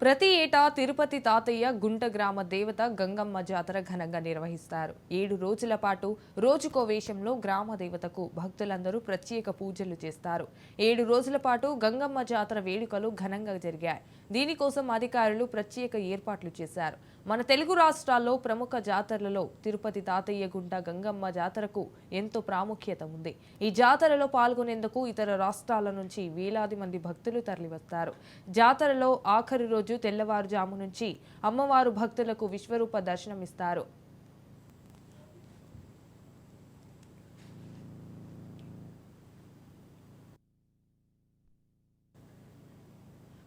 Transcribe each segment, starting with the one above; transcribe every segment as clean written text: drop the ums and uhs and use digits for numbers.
ప్రతి ఏటా తిరుపతి తాతయ్య గుంట గ్రామ దేవత గంగమ్మ జాతర ఘనంగా నిర్వహిస్తారు. 7 రోజుల పాటు రోజుకో వేషంలో గ్రామ దేవతకు భక్తులందరూ ప్రత్యేక పూజలు చేస్తారు. 7 రోజుల పాటు గంగమ్మ జాతర వేడుకలు ఘనంగా జరిగాయి. దీనికోసం అధికారులు ప్రత్యేక ఏర్పాట్లు చేశారు. మన తెలుగు రాష్ట్రాల్లో ప్రముఖ జాతరలలో తిరుపతి తాతయ్య గుంట గంగమ్మ జాతరకు ఎంతో ప్రాముఖ్యత ఉంది. ఈ జాతరలో పాల్గొనేందుకు ఇతర రాష్ట్రాల నుంచి వేలాది మంది భక్తులు తరలివస్తారు. జాతరలో ఆఖరి రోజు తెల్లవారుజాము నుంచి అమ్మవారు భక్తులకు విశ్వరూప దర్శనమిస్తారు.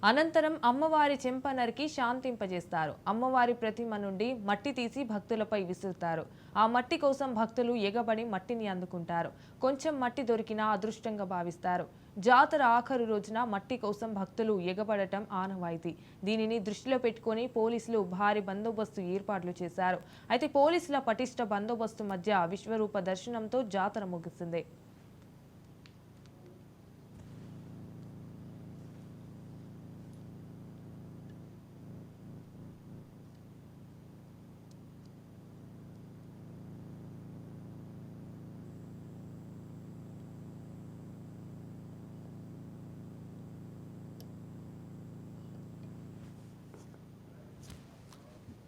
అనంతరం అమ్మవారి చెంప నరికి శాంతింపజేస్తారు. అమ్మవారి ప్రతిమ నుండి మట్టి తీసి భక్తులపై విసురుతారు. ఆ మట్టి కోసం భక్తులు ఎగబడి మట్టిని అందుకుంటారు. కొంచెం మట్టి దొరికినా అదృష్టంగా భావిస్తారు. జాతర ఆఖరు రోజున మట్టి కోసం భక్తులు ఎగబడటం ఆనవాయితీ. దీనిని దృష్టిలో పెట్టుకుని పోలీసులు భారీ బందోబస్తు ఏర్పాట్లు చేశారు. అయితే పోలీసుల పటిష్ట బందోబస్తు మధ్య విశ్వరూప దర్శనంతో జాతర ముగిసింది.